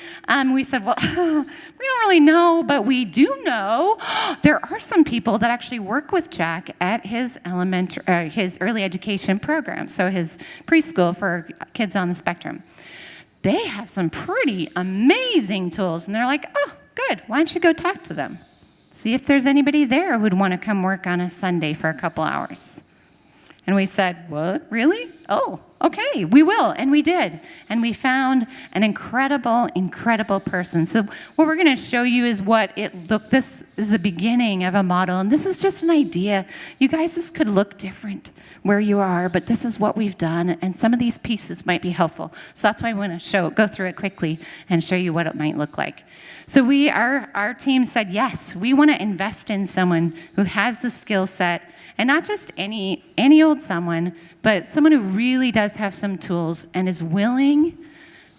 We said, well, we don't really know, but we do know there are some people that actually work with Jack at his his early education program, so his preschool for kids on the spectrum. They have some pretty amazing tools, and they're like, oh, good, why don't you go talk to them? See if there's anybody there who'd want to come work on a Sunday for a couple hours. And we said, what, really? Oh, okay, we will. And we did. And we found an incredible, incredible person. So what we're going to show you is this is the beginning of a model. And this is just an idea. You guys, this could look different where you are, but this is what we've done. And some of these pieces might be helpful. So that's why I want to go through it quickly and show you what it might look like. So our team said, yes, we want to invest in someone who has the skill set. And not just any old someone, but someone who really does have some tools and is willing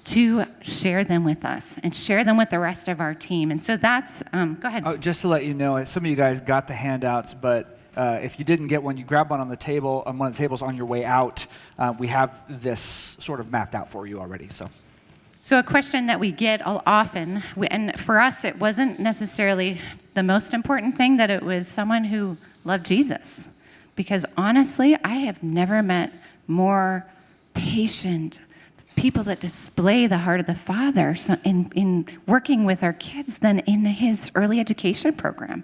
to share them with us and share them with the rest of our team. And so that's, go ahead. Oh, just to let you know, some of you guys got the handouts, but if you didn't get one, you grab one on the table, on one of the tables on your way out. We have this sort of mapped out for you already. So a question that we get often, and for us it wasn't necessarily the most important thing that it was someone who loved Jesus. Because honestly, I have never met more patient people that display the heart of the Father in working with our kids than in his early education program.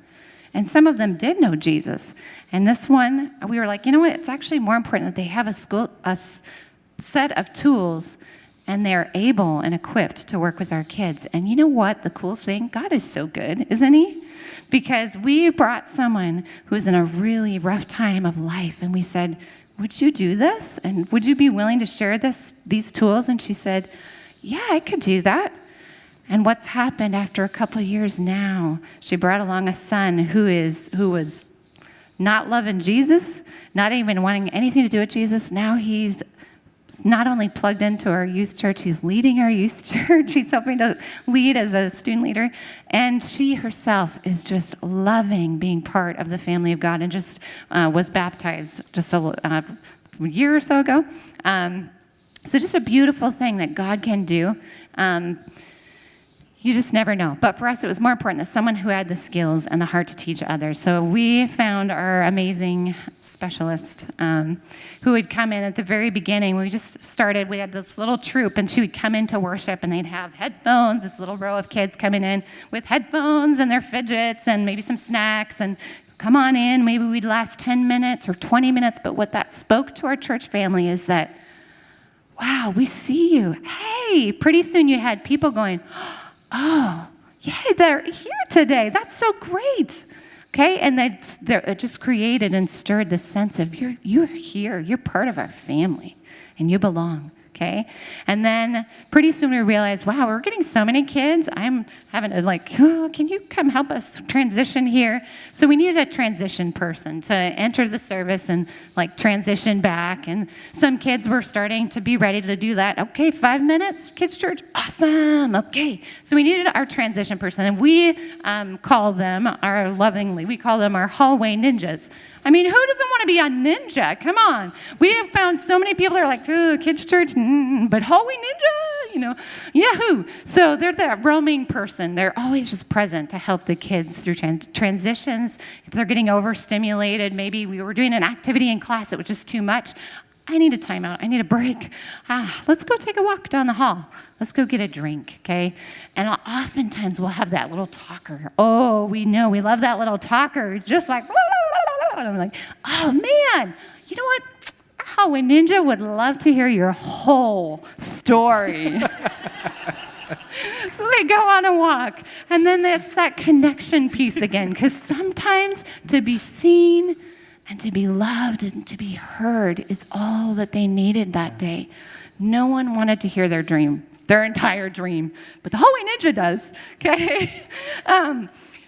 And some of them did know Jesus. And this one, we were like, you know what? It's actually more important that they have a set of tools and they're able and equipped to work with our kids. And you know what? The cool thing, God is so good, isn't he? Because we brought someone who's in a really rough time of life, and we said, would you do this? And would you be willing to share these tools? And she said, yeah, I could do that. And what's happened after a couple of years now, she brought along a son who was not loving Jesus, not even wanting anything to do with Jesus. Now he's not only plugged into our youth church, he's leading our youth church. He's helping to lead as a student leader. And she herself is just loving being part of the family of God and just was baptized just a year or so ago. So just a beautiful thing that God can do. You just never know. But for us, it was more important that someone who had the skills and the heart to teach others. So we found our amazing specialist who would come in at the very beginning. We just started, we had this little troop, and she would come into worship, and they'd have headphones, this little row of kids coming in with headphones and their fidgets and maybe some snacks, and come on in. Maybe we'd last 10 minutes or 20 minutes. But what that spoke to our church family is that, wow, we see you. Hey, pretty soon you had people going, oh, yeah, they're here today. That's so great. Okay, and it just created and stirred the sense of you're here. You're part of our family, and you belong. Okay, and then pretty soon we realized, wow, we're getting so many kids. I'm having to can you come help us transition here? So we needed a transition person to enter the service and transition back. And some kids were starting to be ready to do that. Okay, 5 minutes, kids church, awesome. Okay, so we needed our transition person, and we call them we call them our hallway ninjas. I mean, who doesn't want to be a ninja? Come on. We have found so many people that are like, oh, kids church, but hallway ninja, yahoo. So they're that roaming person. They're always just present to help the kids through transitions. If they're getting overstimulated, maybe we were doing an activity in class, it was just too much. I need a timeout. I need a break. Let's go take a walk down the hall. Let's go get a drink, okay? And oftentimes we'll have that little talker. Oh, we know. We love that little talker. It's just like, and I'm like, oh, man, you know what? Our hallway ninja would love to hear your whole story. So they go on a walk. And then it's that connection piece again, because sometimes to be seen and to be loved and to be heard is all that they needed that day. No one wanted to hear their dream, their entire dream, but the Hallway Ninja does, okay?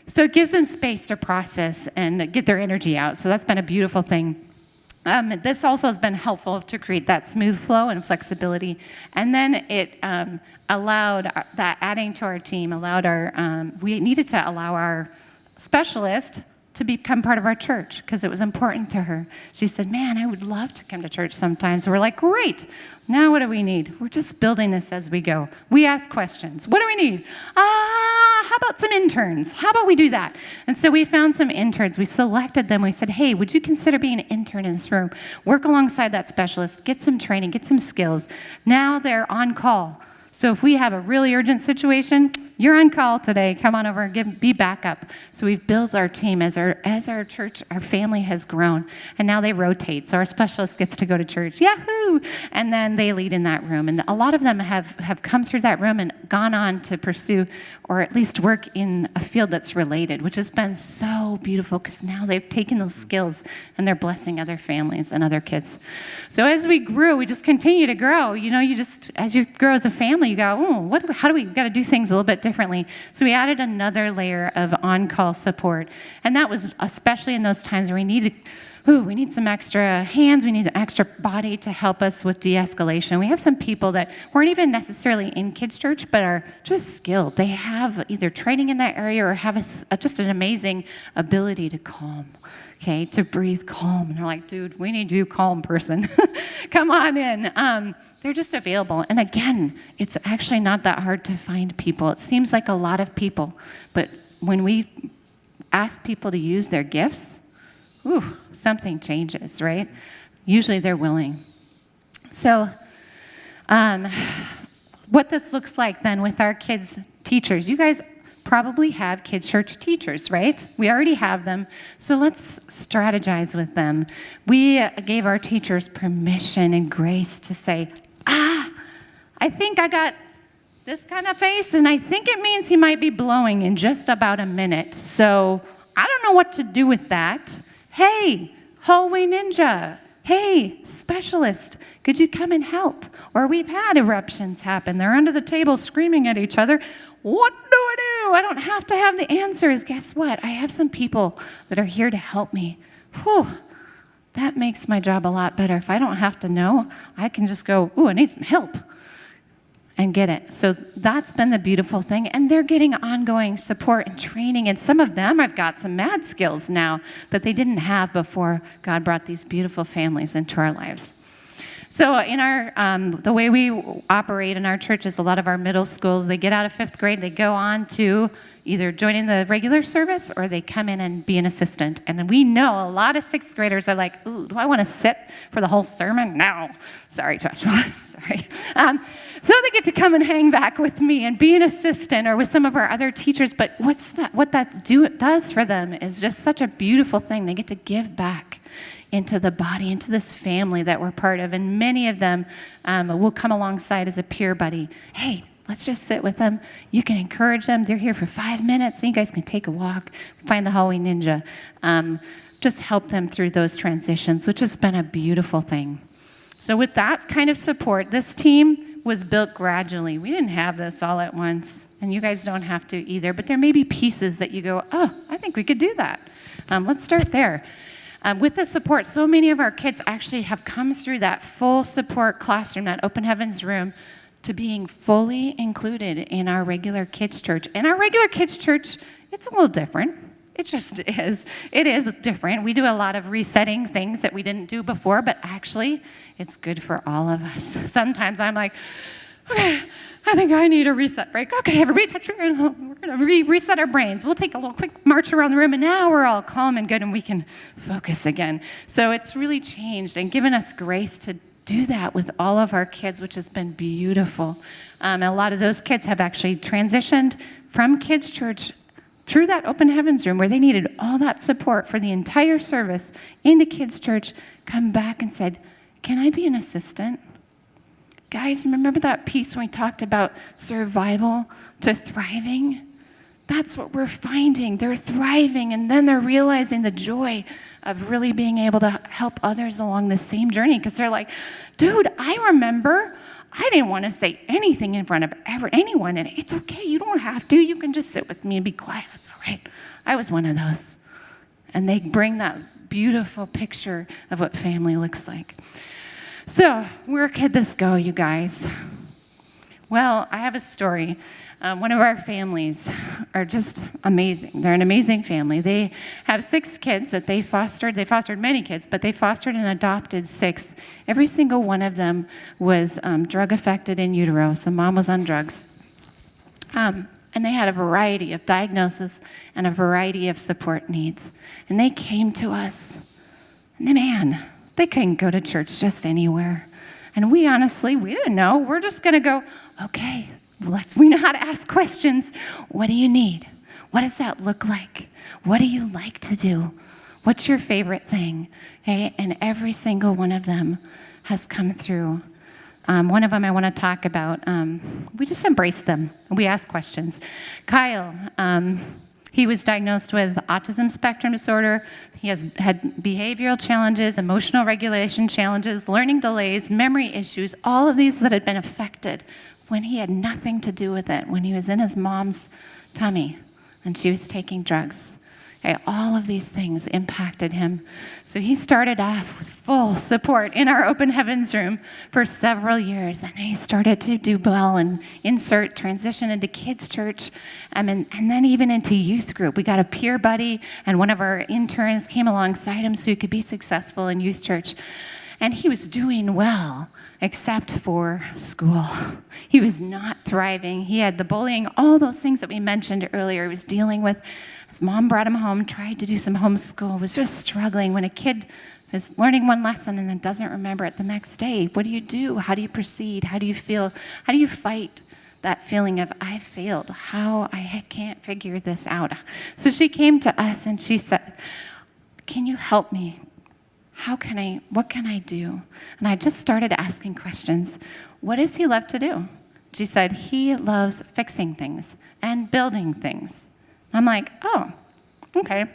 So it gives them space to process and get their energy out. So that's been a beautiful thing. This also has been helpful to create that smooth flow and flexibility. And then it allowed that adding to our team, we needed to allow our specialist to become part of our church because it was important to her. She said, man, I would love to come to church sometimes. So we're like, great. Now what do we need? We're just building this as we go. We ask questions. What do we need? How about some interns? How about we do that? And so we found some interns. We selected them. We said, hey, would you consider being an intern in this room? Work alongside that specialist. Get some training. Get some skills. Now they're on call. So if we have a really urgent situation, you're on call today. Come on over and be backup. So we've built our team as our church, our family has grown. And now they rotate. So our specialist gets to go to church. Yahoo! And then they lead in that room. And a lot of them have come through that room and gone on to pursue or at least work in a field that's related, which has been so beautiful because now they've taken those skills and they're blessing other families and other kids. So as we grew, we just continue to grow. You know, as you grow as a family, you go, how do we got to do things a little bit differently? So we added another layer of on-call support. And that was especially in those times where we need some extra hands, we need an extra body to help us with de-escalation. We have some people that weren't even necessarily in kids' church, but are just skilled. They have either training in that area or have just an amazing ability to calm, okay, to breathe calm. And they're like, dude, we need you, calm person. Come on in. They're just available. And again, it's actually not that hard to find people. It seems like a lot of people, but when we ask people to use their gifts, something changes, right? Usually they're willing. So what this looks like then with our kids' teachers, you guys probably have kids' church teachers, right? We already have them. So let's strategize with them. We gave our teachers permission and grace to say, I think I got this kind of face, and I think it means he might be blowing in just about a minute. So I don't know what to do with that. Hey, hallway ninja. Hey, specialist, could you come and help? Or we've had eruptions happen. They're under the table screaming at each other. What do I do? I don't have to have the answers. Guess what? I have some people that are here to help me. Whew, that makes my job a lot better. If I don't have to know, I can just go, I need some help. And get it. So that's been the beautiful thing. And they're getting ongoing support and training. And some of them have got some mad skills now that they didn't have before God brought these beautiful families into our lives. So in our, the way we operate in our church is a lot of our middle schools, they get out of 5th grade, they go on to either joining the regular service or they come in and be an assistant. And we know a lot of 6th graders are like, ooh, do I want to sit for the whole sermon? No. Sorry, Joshua. Sorry. So they get to come and hang back with me and be an assistant or with some of our other teachers. But what that does for them is just such a beautiful thing. They get to give back into the body, into this family that we're part of. And many of them will come alongside as a peer buddy. Hey, let's just sit with them. You can encourage them. They're here for 5 minutes. So you guys can take a walk, find the hallway ninja. Just help them through those transitions, which has been a beautiful thing. So with that kind of support, this team was built gradually. We didn't have this all at once, and you guys don't have to either, but there may be pieces that you go, I think we could do that. Let's start there. With the support, so many of our kids actually have come through that full support classroom, that open heavens room, to being fully included in our regular kids' church. And our regular kids' church, it's a little different. It just is. It is different. We do a lot of resetting things that we didn't do before, but actually, it's good for all of us. Sometimes I'm like, okay, I think I need a reset break. Okay, everybody touch your, we're going to reset our brains. We'll take a little quick march around the room, and now we're all calm and good, and we can focus again. So it's really changed and given us grace to do that with all of our kids, which has been beautiful. And a lot of those kids have actually transitioned from kids' church through that open heavens room where they needed all that support for the entire service into kids' church, come back and said, can I be an assistant? guys, remember that piece when we talked about survival to thriving? That's what we're finding. They're thriving, and then they're realizing the joy of really being able to help others along the same journey, because they're like, dude, I remember I didn't want to say anything in front of anyone, and it's okay. You don't have to. You can just sit with me and be quiet. That's all right. I was one of those. And they bring that beautiful picture of what family looks like. So where could this go, you guys? Well, I have a story. One of our families are just amazing. They're an amazing family. They have 6 kids that they fostered. They fostered many kids, but they fostered and adopted 6. Every single one of them was drug affected in utero, so mom was on drugs. And they had a variety of diagnoses and a variety of support needs. And they came to us. And man, they couldn't go to church just anywhere. And we didn't know. We're just going to go, okay, we know how to ask questions. What do you need? What does that look like? What do you like to do? What's your favorite thing? Okay? And every single one of them has come through. One of them I want to talk about, we just embrace them. We ask questions. Kyle, he was diagnosed with autism spectrum disorder. He had behavioral challenges, emotional regulation challenges, learning delays, memory issues, all of these that had been affected when he had nothing to do with it, when he was in his mom's tummy and she was taking drugs. Okay, all of these things impacted him. So he started off with full support in our open heavens room for several years, and he started to do well and transition into kids' church, and then even into youth group. We got a peer buddy, and one of our interns came alongside him so he could be successful in youth church. And he was doing well, except for school. He was not thriving. He had the bullying, all those things that we mentioned earlier he was dealing with. His mom brought him home, tried to do some homeschool, was just struggling. When a kid is learning one lesson and then doesn't remember it the next day, what do you do? How do you proceed? How do you feel? How do you fight that feeling of, I failed? How I can't figure this out? So she came to us and she said, can you help me? What can I do? And I just started asking questions. What does he love to do? She said, he loves fixing things and building things. I'm like, oh, okay.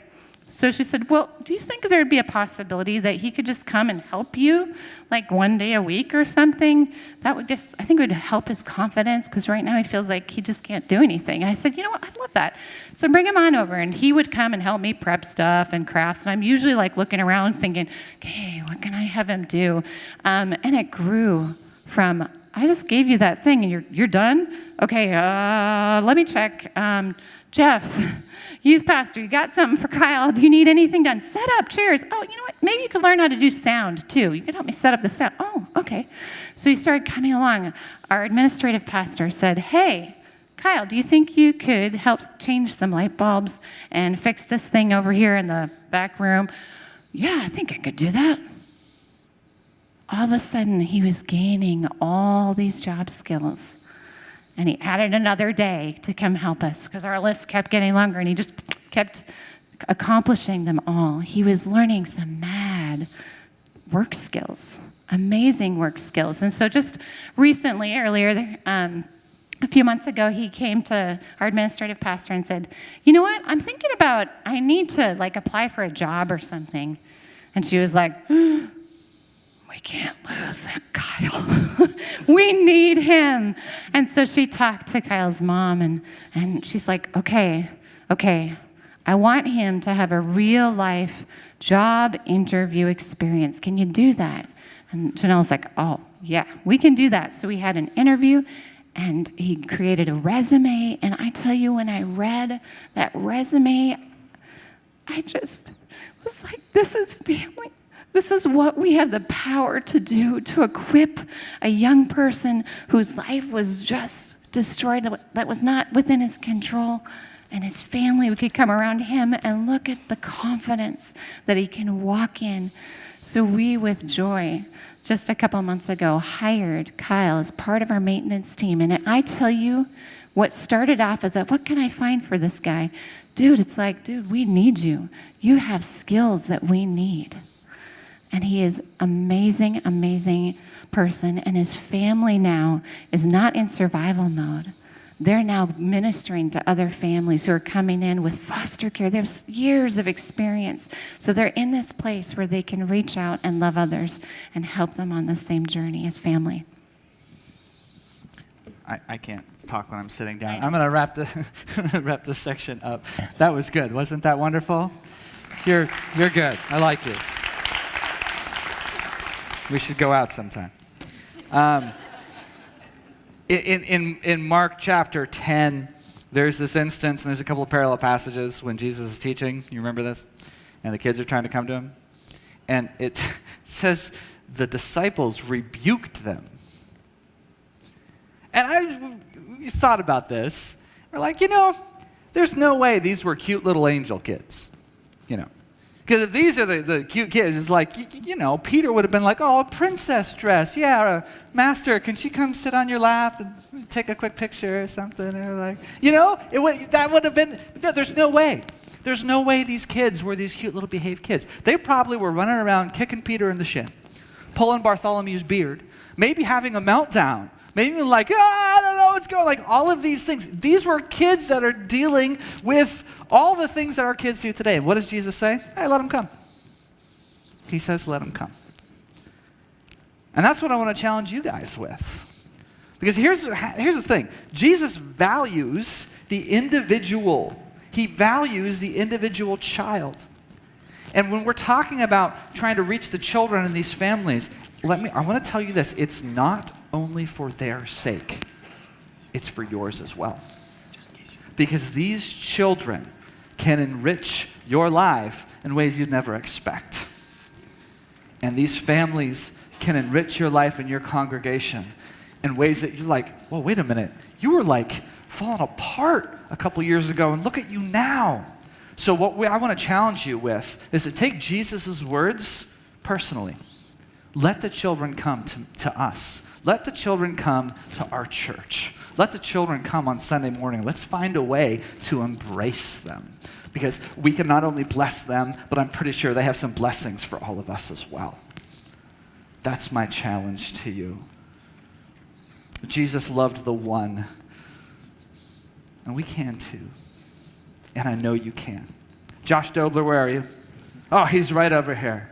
So she said, well, do you think there'd be a possibility that he could just come and help you like one day a week or something? That would I think it would help his confidence, because right now he feels like he just can't do anything. And I said, you know what, I'd love that. So bring him on over. And he would come and help me prep stuff and crafts. And I'm usually like looking around thinking, okay, what can I have him do? And it grew from, I just gave you that thing and you're done? Okay, let me check. Jeff, youth pastor, you got something for Kyle? Do you need anything done? Set up chairs. Oh, you know what? Maybe you could learn how to do sound too. You could help me set up the sound. Oh, okay. So he started coming along. Our administrative pastor said, hey, Kyle, do you think you could help change some light bulbs and fix this thing over here in the back room? Yeah, I think I could do that. All of a sudden, he was gaining all these job skills. And he added another day to come help us because our list kept getting longer and he just kept accomplishing them all. He was learning some mad work skills, amazing work skills. And so just recently, earlier, a few months ago, he came to our administrative pastor and said, you know what, I'm thinking about, I need to like apply for a job or something. And she was like, we can't lose Kyle. We need him. And so she talked to Kyle's mom, and she's like, okay, I want him to have a real life job interview experience. Can you do that? And Janelle's like, oh, yeah, we can do that. So we had an interview, and he created a resume. And I tell you, when I read that resume, I just was like, this is family. This is what we have the power to do, to equip a young person whose life was just destroyed, that was not within his control, and his family. We could come around him and look at the confidence that he can walk in. So we, with joy, just a couple months ago, hired Kyle as part of our maintenance team. And I tell you, what started off as what can I find for this guy? Dude, it's like, dude, we need you. You have skills that we need. And he is amazing, amazing person. And his family now is not in survival mode. They're now ministering to other families who are coming in with foster care. There's years of experience. So they're in this place where they can reach out and love others and help them on the same journey as family. I can't talk when I'm sitting down. I'm going to wrap this section up. That was good. Wasn't that wonderful? You're good. I like you. We should go out sometime. In Mark chapter 10, there's this instance, and there's a couple of parallel passages when Jesus is teaching. You remember this? And the kids are trying to come to him. And it says the disciples rebuked them. And we thought about this. We're like, there's no way these were cute little angel kids, Because if these are the cute kids, it's like, Peter would have been like, oh, a princess dress. Yeah, master, can she come sit on your lap and take a quick picture or something? Or that would have been, no, there's no way. There's no way these kids were these cute little behaved kids. They probably were running around kicking Peter in the shin, pulling Bartholomew's beard, maybe having a meltdown. Maybe like, I don't know what's going on. Like all of these things. These were kids that are dealing with all the things that our kids do today. And what does Jesus say? Hey, let them come. He says, let them come. And that's what I want to challenge you guys with. Because here's the thing. Jesus values the individual. He values the individual child. And when we're talking about trying to reach the children in these families, I want to tell you this. It's not only for their sake. It's for yours as well. Because these children can enrich your life in ways you'd never expect. And these families can enrich your life and your congregation in ways that you're like, well, wait a minute. You were like falling apart a couple years ago, and look at you now. So what I want to challenge you with is to take Jesus' words personally. Let the children come to us. Let the children come to our church. Let the children come on Sunday morning. Let's find a way to embrace them. Because we can not only bless them, but I'm pretty sure they have some blessings for all of us as well. That's my challenge to you. Jesus loved the one. And we can too. And I know you can. Josh Dobler, where are you? Oh, he's right over here.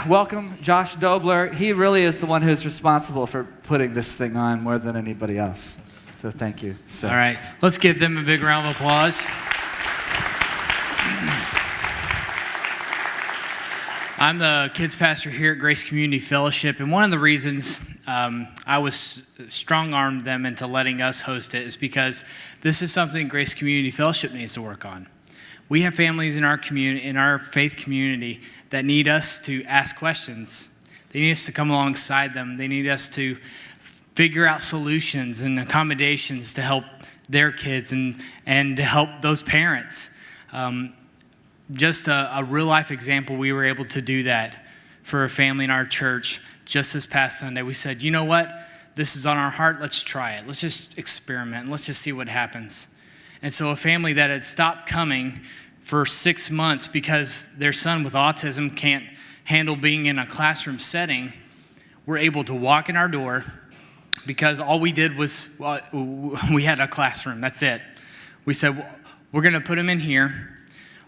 Welcome, Josh Dobler. He really is the one who's responsible for putting this thing on more than anybody else. So thank you, sir. All right, let's give them a big round of applause. I'm the kids pastor here at Grace Community Fellowship, and one of the reasons I was strong-armed them into letting us host it is because this is something Grace Community Fellowship needs to work on. We have families in our community, in our faith community, that need us to ask questions. They need us to come alongside them. They need us to figure out solutions and accommodations to help their kids and to help those parents. Just a real-life example, we were able to do that for a family in our church just this past Sunday. We said, you know what? This is on our heart. Let's try it. Let's just experiment. Let's just see what happens. And so a family that had stopped coming for 6 months because their son with autism can't handle being in a classroom setting, were able to walk in our door because all we did was, we had a classroom. That's it. We said, we're going to put him in here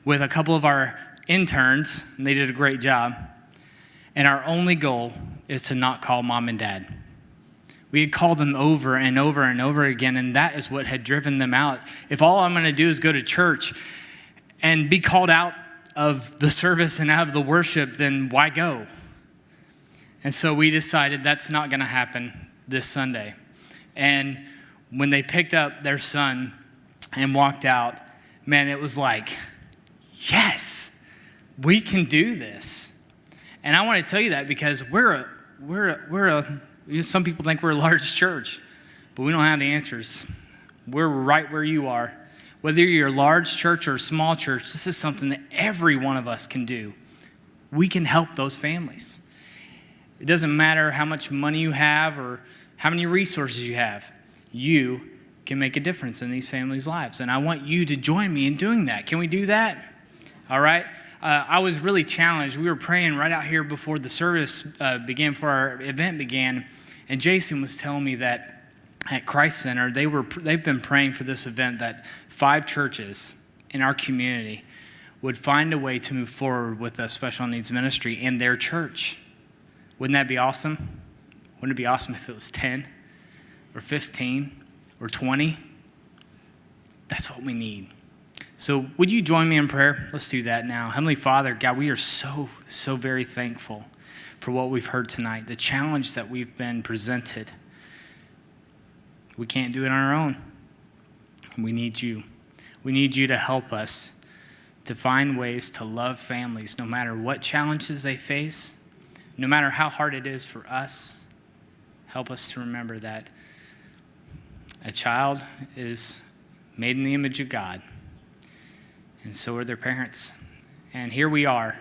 with a couple of our interns, and they did a great job. And our only goal is to not call mom and dad. We had called them over and over and over again, and that is what had driven them out. If all I'm going to do is go to church and be called out of the service and out of the worship, then why go? And so we decided that's not going to happen this Sunday. And when they picked up their son and walked out, man, it was like, yes, we can do this. And I want to tell you that because some people think we're a large church, but we don't have the answers. We're right where you are. Whether you're a large church or a small church, this is something that every one of us can do. We can help those families. It doesn't matter how much money you have or how many resources you have. You can make a difference in these families' lives. And I want you to join me in doing that. Can we do that? All right. I was really challenged. We were praying right out here before the service began, before our event began, and Jason was telling me that at Christ Center, they've been praying for this event that 5 churches in our community would find a way to move forward with a special needs ministry in their church. Wouldn't that be awesome? Wouldn't it be awesome if it was 10 or 15 or 20? That's what we need. So would you join me in prayer? Let's do that now. Heavenly Father, God, we are so very thankful for what we've heard tonight, the challenge that we've been presented. We can't do it on our own. We need you. We need you to help us to find ways to love families no matter what challenges they face, no matter how hard it is for us. Help us to remember that a child is made in the image of God, and so are their parents. And here we are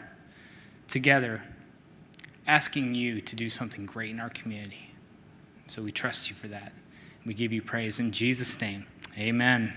together asking you to do something great in our community. So we trust you for that. We give you praise in Jesus' name. Amen.